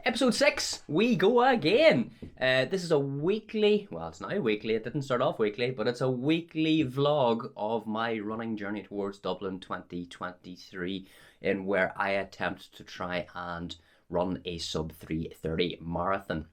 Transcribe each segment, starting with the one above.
Episode 6, we go again. This is a weekly, well, it's now weekly, it didn't start off weekly, but it's a weekly vlog of my running journey towards Dublin 2023, in where I attempt to try and run a sub 3:30 marathon.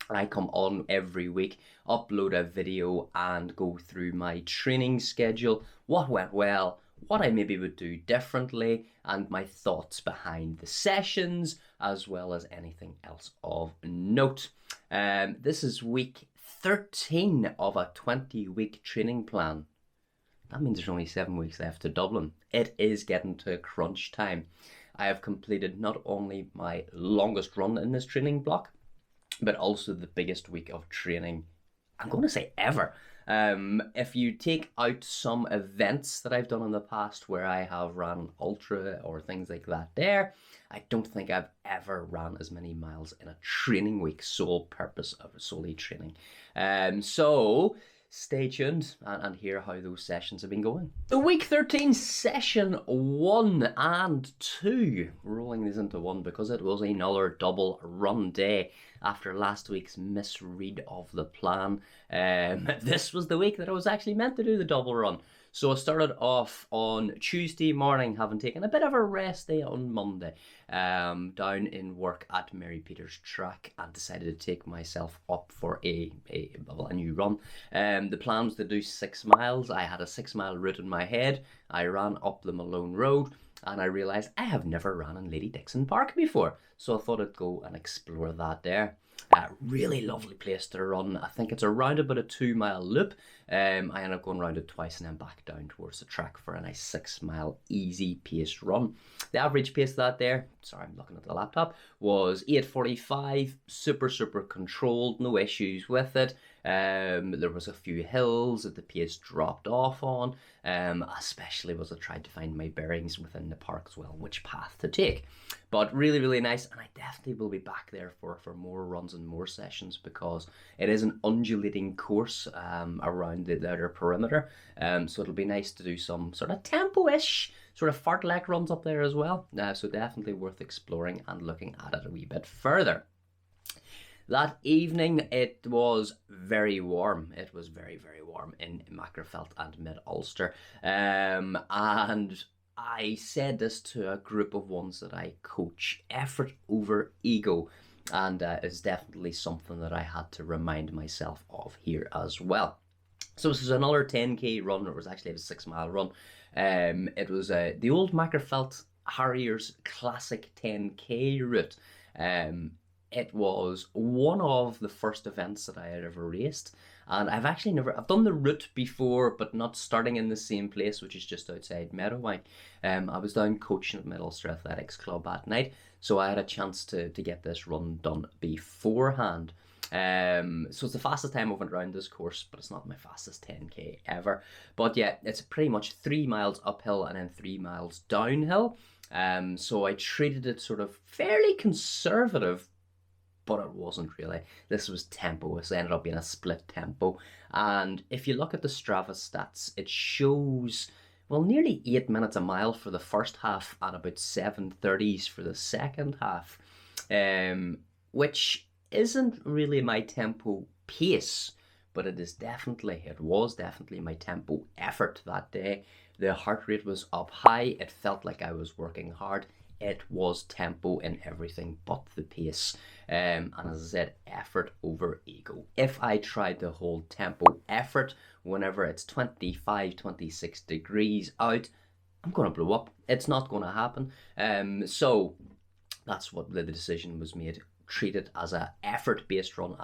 I come on every week, upload a video and go through my training schedule, what went well, what I maybe would do differently, and my thoughts behind the sessions, as well as anything else of note. This is week 13 of a 20-week training plan. That means there's only 7 weeks left to Dublin. It is getting to crunch time. I have completed not only my longest run in this training block, but also the biggest week of training, I'm going to say ever. If you take out some events that I've done in the past where I have ran ultra or things like that there, I don't think I've ever ran as many miles in a training week, sole purpose of solely training. So stay tuned and hear how those sessions have been going. So week 13, session 1 and 2, rolling these into one because it was another double run day after last week's misread of the plan. This was the week that I was actually meant to do the double run. So I started off on Tuesday morning, having taken a bit of a rest day on Monday, down in work at Mary Peters Track, and decided to take myself up for a new run. The plan was to do 6 miles. I had a 6-mile route in my head. I ran up the Malone Road, and I realised I have never ran in Lady Dixon Park before. So I thought I'd go and explore that there. Really lovely place to run. I think it's around about a 2-mile loop. I ended up going around it twice and then back down towards the track for a nice 6-mile easy paced run. The average pace of that there, sorry I'm looking at the laptop, was 8:45, super controlled, no issues with it. There was a few hills that the pace dropped off on, especially as I tried to find my bearings within the park as well, which path to take. But really nice, and I definitely will be back there for more runs and more sessions, because it is an undulating course around the outer perimeter, so it'll be nice to do some sort of tempo-ish sort of fartlek runs up there as well, so definitely worth exploring and looking at it a wee bit further. That evening it was very warm. It was very warm in Macrofelt and Mid-Ulster, and I said this to a group of ones that I coach: effort over ego, and it's definitely something that I had to remind myself of here as well. So this is another 10k run. It was actually a 6-mile run. It was the old Macrofelt Harriers Classic 10k route. It was one of the first events that I had ever raced, and I've done the route before, but not starting in the same place, which is just outside Meadowbank. I was down coaching at Mid-Ulster Athletics Club at night, so I had a chance to get this run done beforehand. So it's the fastest time I went around this course, but it's not my fastest 10k ever. But yeah, it's pretty much 3 miles uphill and then 3 miles downhill. So I treated it sort of fairly conservative, but it wasn't really. This was tempo. It ended up being a split tempo. And if you look at the Strava stats, it shows, well, nearly 8 minutes a mile for the first half and about 7:30s for the second half, which isn't really my tempo pace, but it was definitely my tempo effort that day. The heart rate was up high. It felt like I was working hard. It was tempo in everything but the pace. And as I said, effort over ego. If I tried to hold tempo effort whenever it's 25, 26 degrees out, I'm going to blow up. It's not going to happen. So that's what the decision was made. Treat it as an effort-based run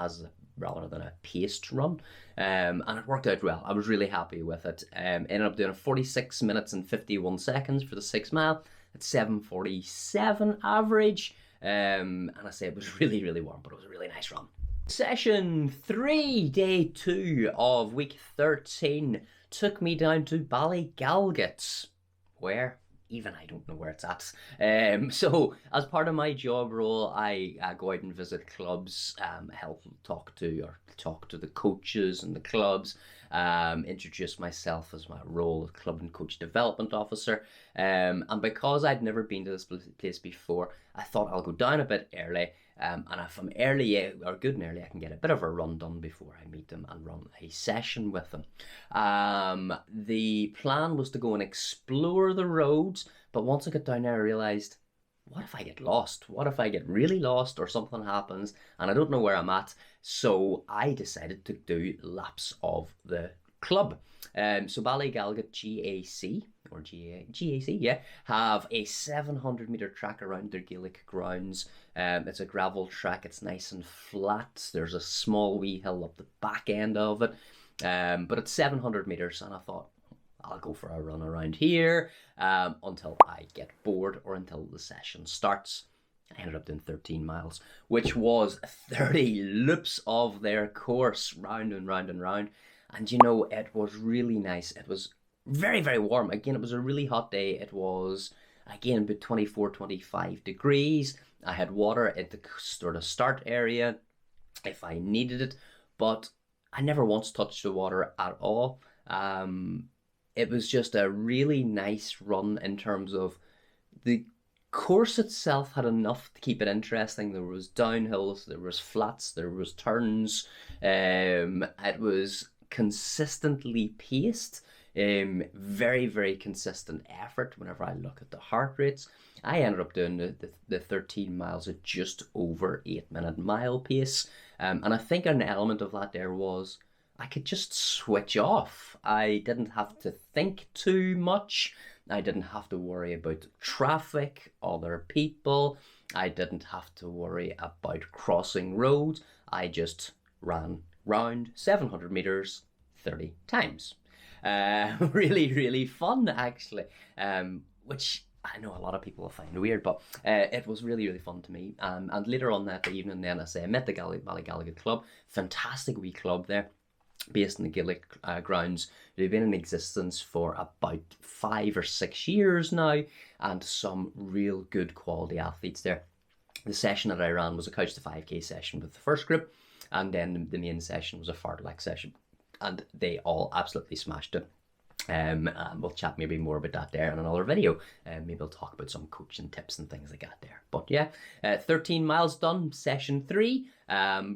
rather than a paced run. And it worked out well. I was really happy with it. Ended up doing 46 minutes and 51 seconds for the 6 mile. At 7:47 average, and I say it was really warm, but it was a really nice run. Session 3, day 2 of week 13, took me down to Ballygalgets, where even I don't know where it's at. So as part of my job role, I go out and visit clubs, help talk to the coaches and the clubs, introduced myself as my role as club and coach development officer. And because I'd never been to this place before, I thought I'll go down a bit early. And if I'm early or good and early, I can get a bit of a run done before I meet them and run a session with them. The plan was to go and explore the roads, but once I got down there, I realised, what if I get lost? What if I get really lost or something happens and I don't know where I'm at? So I decided to do laps of the club. So Ballygalget GAC, or GAC, yeah, have a 700-metre track around their Gaelic grounds. It's a gravel track. It's nice and flat. There's a small wee hill up the back end of it. But it's 700 metres, and I thought, I'll go for a run around here until I get bored or until the session starts. I ended up doing 13 miles, which was 30 loops of their course, round and round and round. And you know, it was really nice. It was very, very warm. Again, it was a really hot day. It was, again, about 24, 25 degrees. I had water at the sort of start area if I needed it, but I never once touched the water at all. It was just a really nice run in terms of the course itself had enough to keep it interesting. There was downhills, there was flats, there was turns. It was consistently paced, very, very consistent effort. Whenever I look at the heart rates, I ended up doing the 13 miles at just over 8-minute mile pace. And I think an element of that there was I could just switch off. I didn't have to think too much. I didn't have to worry about traffic, other people. I didn't have to worry about crossing roads. I just ran round 700 meters 30 times. Really, really fun, actually, which I know a lot of people will find weird, but it was really, really fun to me. And later on that evening, then I met the Ballygalget Club. Fantastic wee club there, based in the Gaelic grounds. They've been in existence for about 5 or 6 years now, and some real good quality athletes there. The session that I ran was a couch to 5k session with the first group, and then the main session was a fartlek session, and they all absolutely smashed it. And we'll chat maybe more about that there in another video. Maybe we'll talk about some coaching tips and things like that there. But yeah, 13 miles done, session 3.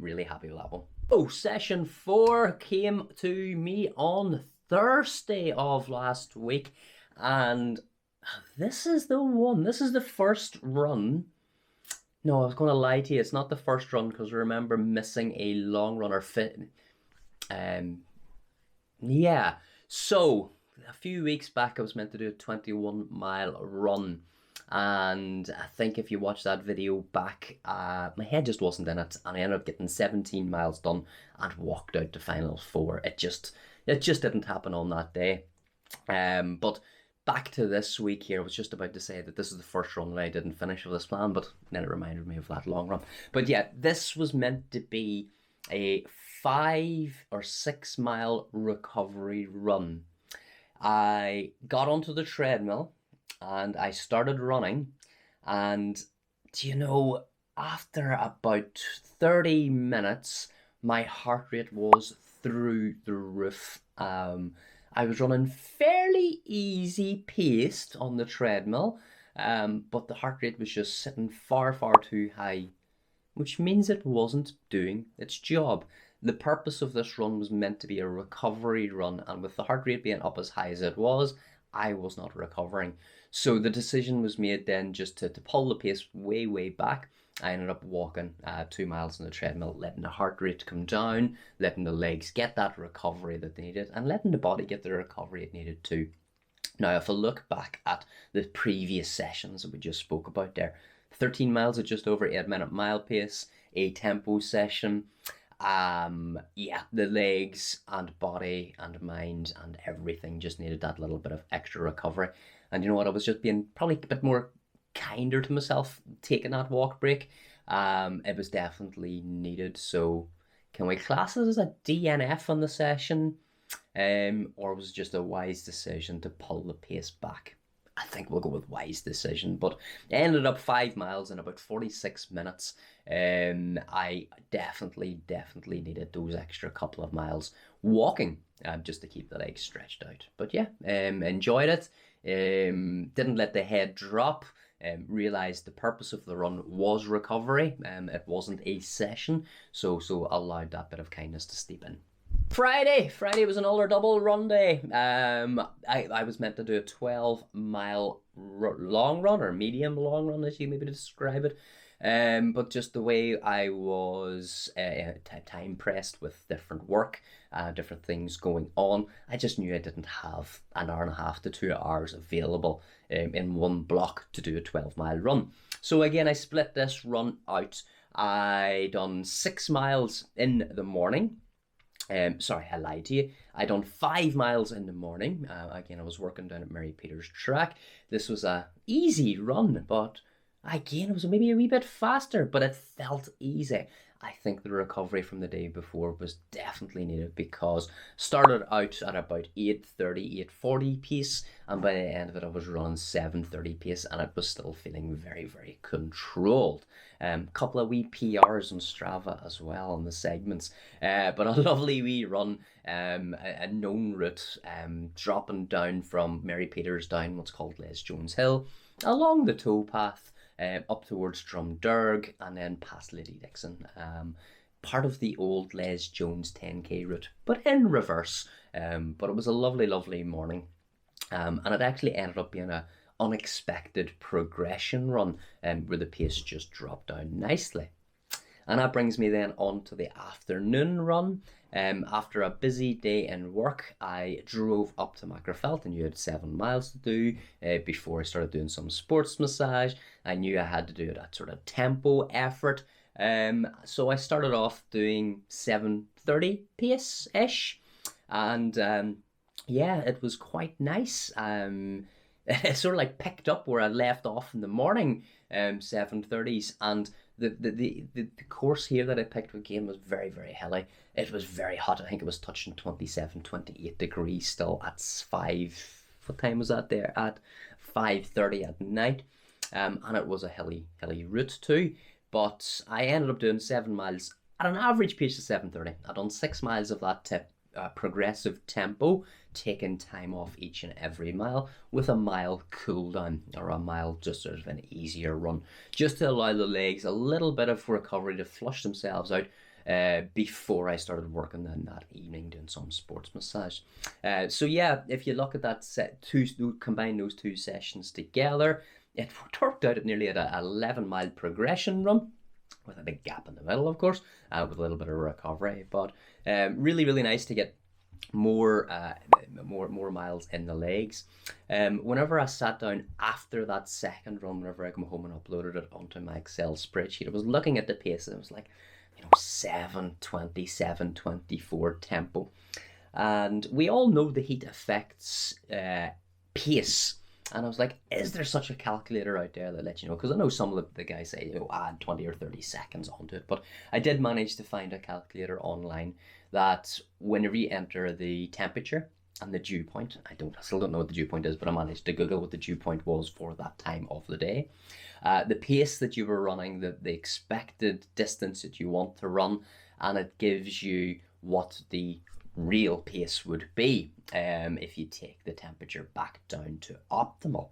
Really happy with that one. Oh, session 4 came to me on Thursday of last week, and this is the one. This is the first run. No, I was going to lie to you. It's not the first run, because I remember missing a long run or fit. Yeah. So a few weeks back, I was meant to do a 21-mile run. And I think if you watch that video back, my head just wasn't in it, and I ended up getting 17 miles done and walked out to final 4. It just didn't happen on that day. But back to this week here, I was just about to say that this is the first run that I didn't finish of this plan, but then it reminded me of that long run. But yeah, this was meant to be a 5 or 6 mile recovery run. I got onto the treadmill and I started running, and do you know, after about 30 minutes, my heart rate was through the roof. I was running fairly easy paced on the treadmill, but the heart rate was just sitting far, far too high, which means it wasn't doing its job. The purpose of this run was meant to be a recovery run, and with the heart rate being up as high as it was, I was not recovering. So the decision was made then just to pull the pace way, way back. I ended up walking 2 miles on the treadmill, letting the heart rate come down, letting the legs get that recovery that they needed, and letting the body get the recovery it needed too. Now, if I look back at the previous sessions that we just spoke about there, 13 miles at just over 8-minute mile pace, a tempo session. Yeah, the legs and body and mind and everything just needed that little bit of extra recovery. And you know what? I was just being probably a bit more kinder to myself taking that walk break. It was definitely needed. So can we class it as a DNF on the session? Or was it just a wise decision to pull the pace back? I think we'll go with wise decision, but I ended up 5 miles in about 46 minutes. I definitely needed those extra couple of miles walking, just to keep the legs stretched out. But yeah, enjoyed it. Didn't let the head drop. Realized the purpose of the run was recovery. It wasn't a session, so allowed that bit of kindness to steep in. Friday was another double run day. I was meant to do a 12-mile long run, or medium long run, as you maybe describe it. But just the way I was time pressed with different work, different things going on, I just knew I didn't have an hour and a half to 2 hours available in one block to do a 12-mile run. So again, I split this run out. I done 6 miles in the morning. Sorry, I lied to you. I done 5 miles in the morning. Again, I was working down at Mary Peters track. This was a easy run, but again, it was maybe a wee bit faster, but it felt easy. I think the recovery from the day before was definitely needed, because started out at about 8:30, 8:40 pace, and by the end of it I was running 7:30 pace, and it was still feeling very controlled. Couple of wee PRs on Strava as well on the segments, but a lovely wee run, a known route, dropping down from Mary Peters down what's called Les Jones Hill, along the towpath, up towards Drumderg, and then past Lady Dixon. Part of the old Les Jones 10k route, but in reverse. But it was a lovely morning. And it actually ended up being an unexpected progression run, where the pace just dropped down nicely. And that brings me then on to the afternoon run. After a busy day in work, I drove up to Macrofelt, and you had 7 miles to do before I started doing some sports massage. I knew I had to do that sort of tempo effort. So I started off doing 7:30 pace-ish. And yeah, it was quite nice. It sort of like picked up where I left off in the morning, 7:30s, and the course here that I picked again was very hilly. It was very hot. I think it was touching 27, 28 degrees still at 5. What time was that there? At 5:30 at night. And it was a hilly route too. But I ended up doing 7 miles at an average pace of 7:30. I'd done 6 miles of that progressive tempo, taking time off each and every mile, with a mile cool down, or a mile just sort of an easier run, just to allow the legs a little bit of recovery to flush themselves out before I started working then that evening doing some sports massage. So yeah, if you look at that combine those two sessions together, it worked out at nearly an 11-mile progression run, with a big gap in the middle, of course, with a little bit of recovery. But really nice to get more miles in the legs. Whenever I sat down after that second run, whenever I come home and uploaded it onto my Excel spreadsheet, I was looking at the pace, and it was like, 7:20, 7:24 tempo. And we all know the heat affects pace. And I was like, is there such a calculator out there that lets you know? Because I know some of the guys say, add 20 or 30 seconds onto it. But I did manage to find a calculator online that whenever you enter the temperature and the dew point, I still don't know what the dew point is, but I managed to Google what the dew point was for that time of the day. The pace that you were running, the expected distance that you want to run, and it gives you what the real pace would be if you take the temperature back down to optimal.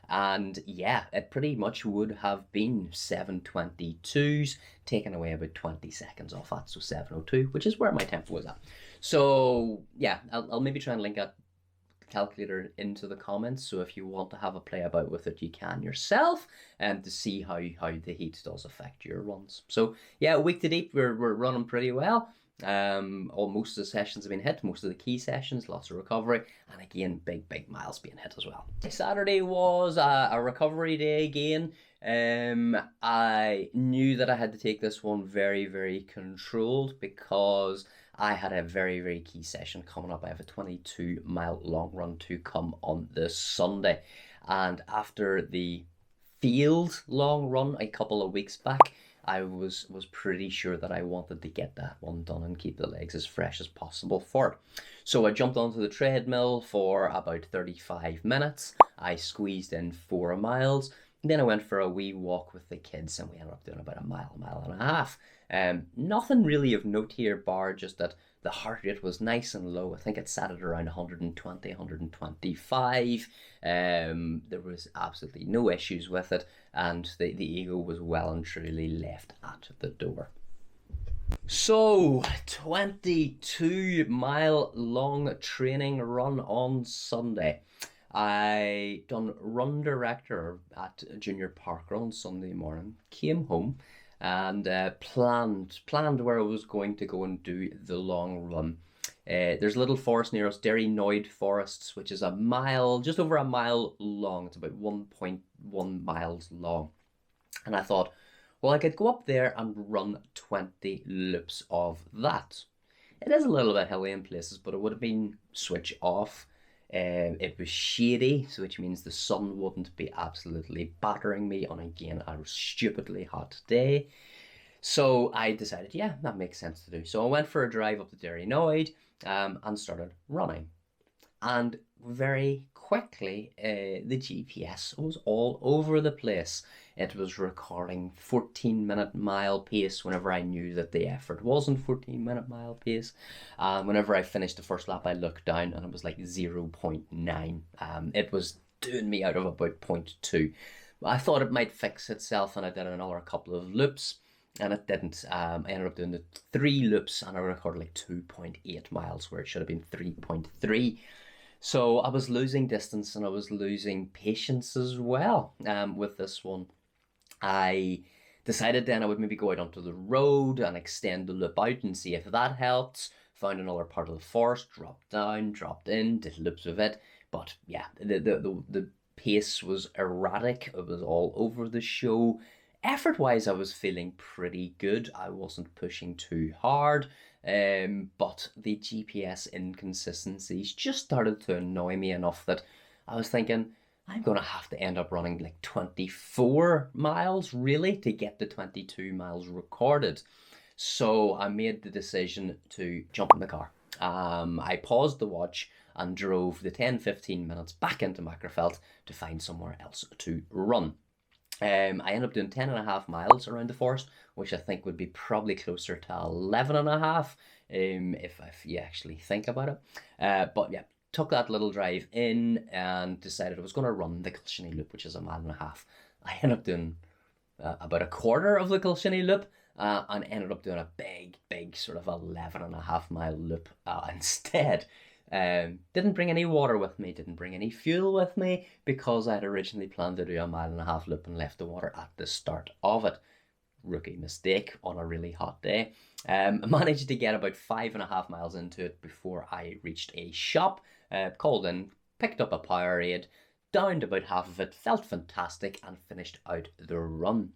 And yeah, it pretty much would have been 7:22s, taking away about 20 seconds off that, so 7:02, which is where my tempo was at. So yeah, I'll maybe try and link that calculator into the comments, so if you want to have a play about with it, you can yourself, and to see how the heat does affect your runs. So yeah, week to date, we're running pretty well. Most of the sessions have been hit, most of the key sessions, lots of recovery, and again, big miles being hit as well. Saturday was a recovery day again. I knew that I had to take this one very controlled, because I had a very key session coming up. I have a 22-mile long run to come on this Sunday, and after the field long run a couple of weeks back, I was pretty sure that I wanted to get that one done and keep the legs as fresh as possible for it. So I jumped onto the treadmill for about 35 minutes. I squeezed in 4 miles. Then I went for a wee walk with the kids, and we ended up doing about a mile and a half. Nothing really of note here, bar just that the heart rate was nice and low. I think it sat at around 120, 125. There was absolutely no issues with it, and the ego was well and truly left at the door. So, 22-mile long training run on Sunday. I done run director at Junior Parker on Sunday morning, came home and planned where I was going to go and do the long run. There's a little forest near us, Derry Noid Forests, which is a mile, just over a mile long. It's about 1.1 miles long. And I thought, well, I could go up there and run 20 loops of that. It is a little bit hilly in places, but it would have been switch off. It was shady, so which means the sun wouldn't be absolutely battering me on, again, a stupidly hot day. So I decided, yeah, that makes sense to do. So I went for a drive up to Derry Noid and started running. And very quickly, the GPS was all over the place. It was recording 14-minute mile pace whenever I knew that the effort wasn't 14-minute mile pace. Whenever I finished the first lap, I looked down and it was like 0.9. It was doing me out of about 0.2. I thought it might fix itself, and I did another couple of loops, and it didn't. I ended up doing the 3 loops, and I recorded like 2.8 miles where it should have been 3.3. So I was losing distance and I was losing patience as well with this one. I decided then I would maybe go out onto the road and extend the loop out and see if that helped. Found another part of the forest, dropped down, dropped in, did loops of it. But yeah, the pace was erratic. It was all over the show. Effort-wise, I was feeling pretty good. I wasn't pushing too hard. But the GPS inconsistencies just started to annoy me enough that I was thinking, I'm going to have to end up running like 24 miles really to get the 22 miles recorded. So I made the decision to jump in the car. I paused the watch and drove the 10-15 minutes back into Macrofelt to find somewhere else to run. I ended up doing 10.5 miles around the forest, which I think would be probably closer to 11.5 if you actually think about it. But yeah, took that little drive in and decided I was going to run the Kilshinny Loop, which is 1.5 miles. I ended up doing about a quarter of the Kilshinny Loop and ended up doing a big sort of 11.5 mile loop instead. Didn't bring any water with me, didn't bring any fuel with me, because I had originally planned to do 1.5 mile loop and left the water at the start of it. Rookie mistake on a really hot day. I managed to get about 5.5 miles into it before I reached a shop, called in, picked up a Powerade, downed about half of it, felt fantastic, and finished out the run.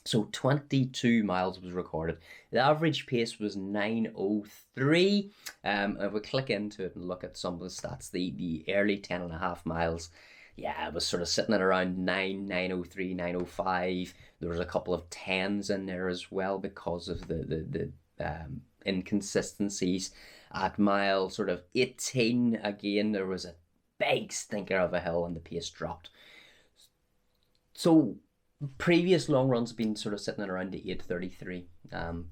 So 22 miles was recorded. The average pace was 9:03. If we click into it and look at some of the stats, the early 10.5 miles, yeah, it was sort of sitting at around 9:03, 9:05. There was a couple of 10s in there as well because of the inconsistencies. At mile sort of 18, again, there was a big stinker of a hill and the pace dropped. So previous long runs have been sort of sitting at around the 8:33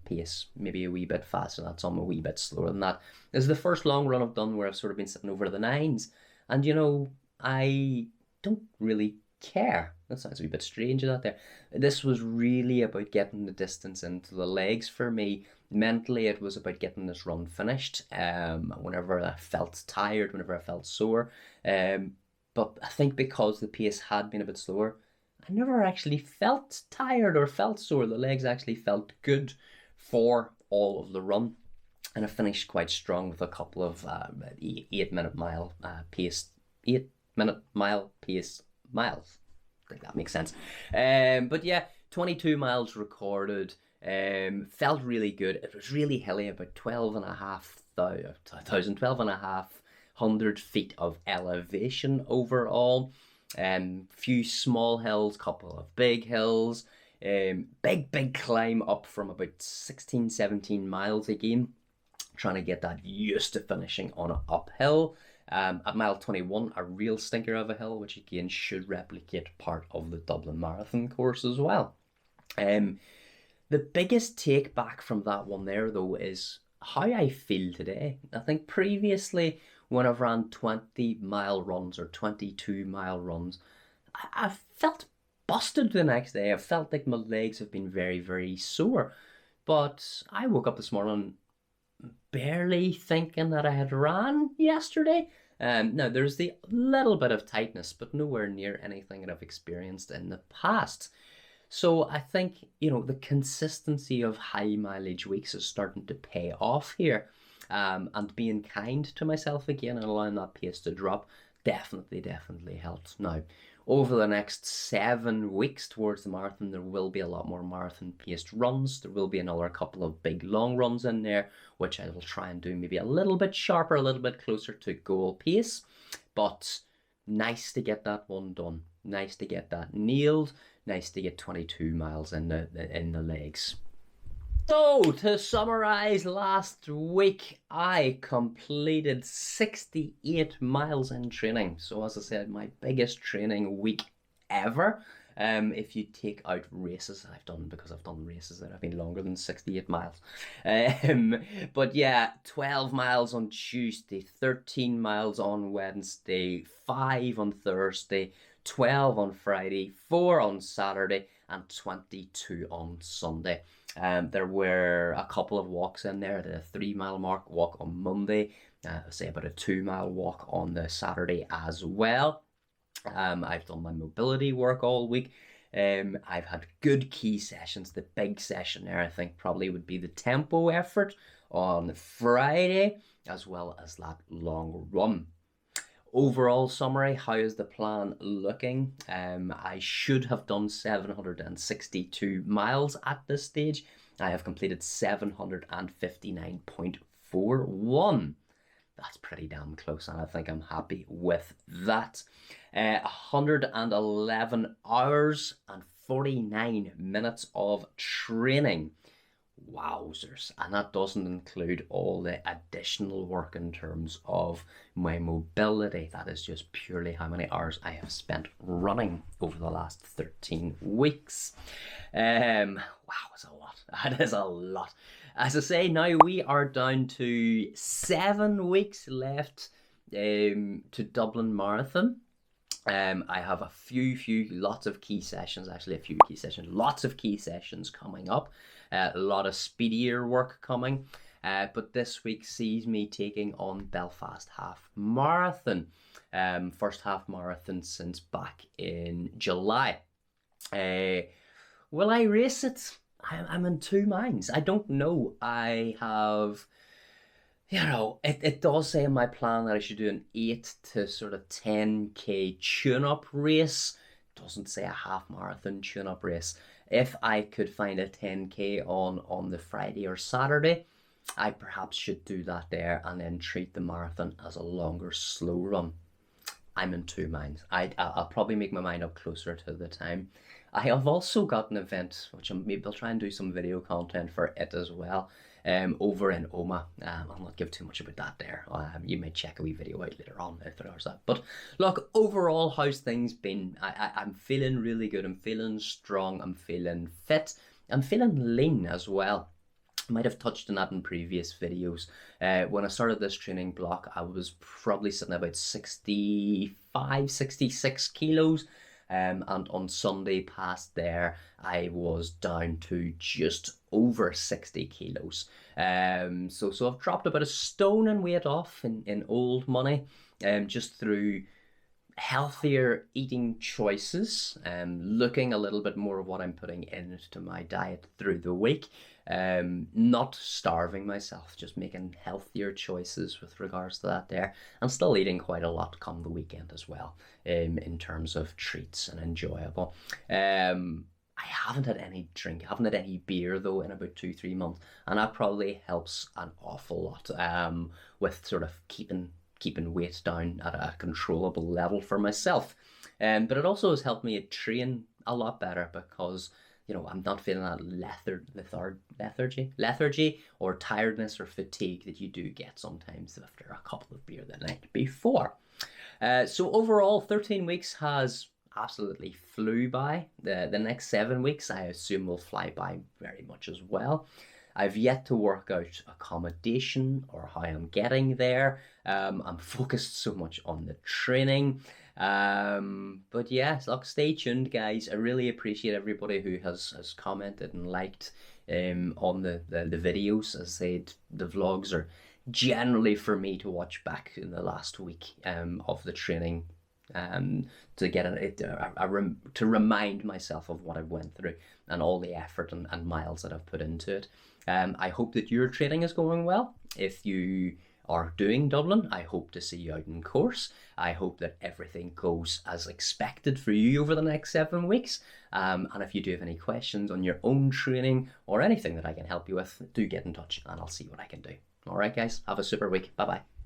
pace, maybe a wee bit faster than that, some a wee bit slower than that. This is the first long run I've done where I've sort of been sitting over the 9s, and you know, I don't really care. That sounds a wee bit strange, that there. This was really about getting the distance into the legs for me. Mentally, it was about getting this run finished. Whenever I felt tired, whenever I felt sore, but I think because the pace had been a bit slower, I never actually felt tired or felt sore. The legs actually felt good for all of the run. And I finished quite strong with a couple of 8-minute mile pace. 8-minute mile pace miles. I think that makes sense. But yeah, 22 miles recorded. Felt really good. It was really hilly, about 12,500 feet of elevation overall. Few small hills, couple of big hills. Big climb up from about 16, 17 miles again, trying to get that used to finishing on an uphill. At mile 21, a real stinker of a hill, which again should replicate part of the Dublin Marathon course as well. Um, the biggest take back from that one there, though, is how I feel today. I think previously, when I've ran 20-mile runs or 22-mile runs, I felt busted the next day. I felt like my legs have been very sore. But I woke up this morning barely thinking that I had ran yesterday. Now, there's the little bit of tightness, but nowhere near anything that I've experienced in the past. So I think, the consistency of high mileage weeks is starting to pay off here. And being kind to myself again and allowing that pace to drop definitely helps. Now, over the next 7 weeks towards the marathon, there will be a lot more marathon paced runs. There will be another couple of big long runs in there, which I will try and do maybe a little bit sharper, a little bit closer to goal pace. But nice to get that one done. Nice to get that nailed. Nice to get 22 miles in the legs. So, to summarize, last week I completed 68 miles in training. So, as I said, my biggest training week ever. If you take out races that I've done, because I've done races that have been longer than 68 miles. But yeah, 12 miles on Tuesday, 13 miles on Wednesday, 5 on Thursday, 12 on Friday, 4 on Saturday, and 22 on Sunday. There were a couple of walks in there. The 3-mile walk on Monday, say about a 2-mile walk on the Saturday as well. I've done my mobility work all week. I've had good key sessions. The big session there, I think, probably would be the tempo effort on Friday, as well as that long run. Overall summary, how is the plan looking? I should have done 762 miles at this stage. I have completed 759.41. That's pretty damn close, and I think I'm happy with that. 111 hours and 49 minutes of training. Wowzers. And that doesn't include all the additional work in terms of my mobility. That is just purely how many hours I have spent running over the last 13 weeks. Wow, it's a lot. That is a lot. As I say, now we are down to 7 weeks left to Dublin Marathon. I have lots of key sessions coming up. A lot of speedier work coming. But this week sees me taking on Belfast Half Marathon. First half marathon since back in July. Will I race it? I'm in two minds. I don't know. I have... it does say in my plan that I should do an 8 to sort of 10k tune-up race. It doesn't say a half marathon tune-up race. If I could find a 10k on the Friday or Saturday, I perhaps should do that there and then treat the marathon as a longer slow run. I'm in two minds. I'll probably make my mind up closer to the time. I have also got an event, which maybe I'll try and do some video content for it as well, over in Oma. I'll not give too much about that there. You may check a wee video out later on if there's that. But look, overall, how's things been? I'm feeling really good. I'm feeling strong. I'm feeling fit. I'm feeling lean as well. I might have touched on that in previous videos. When I started this training block, I was probably sitting about 65, 66 kilos. And on Sunday past there, I was down to just over 60 kilos. So I've dropped about a stone in weight off in old money, just through healthier eating choices, looking a little bit more of what I'm putting into my diet through the week, not starving myself, just making healthier choices with regards to that there, and still eating quite a lot come the weekend as well, in terms of treats and enjoyable. I haven't had any drink, I haven't had any beer though in about 2-3 months, and that probably helps an awful lot with sort of keeping weight down at a controllable level for myself. But it also has helped me train a lot better, because I'm not feeling that lethargy or tiredness or fatigue that you do get sometimes after a couple of beer the night before. So overall, 13 weeks has absolutely flew by. The next 7 weeks, I assume, will fly by very much as well. I've yet to work out accommodation or how I'm getting there. I'm focused so much on the training. But yeah, look, stay tuned, guys. I really appreciate everybody who has commented and liked on the videos. As I said, the vlogs are generally for me to watch back in the last week of the training, to get to remind myself of what I went through and all the effort and miles that I've put into it. I hope that your training is going well. If you are doing Dublin, I hope to see you out in course. I hope that everything goes as expected for you over the next 7 weeks. And if you do have any questions on your own training or anything that I can help you with, do get in touch and I'll see what I can do. All right, guys, have a super week. Bye-bye.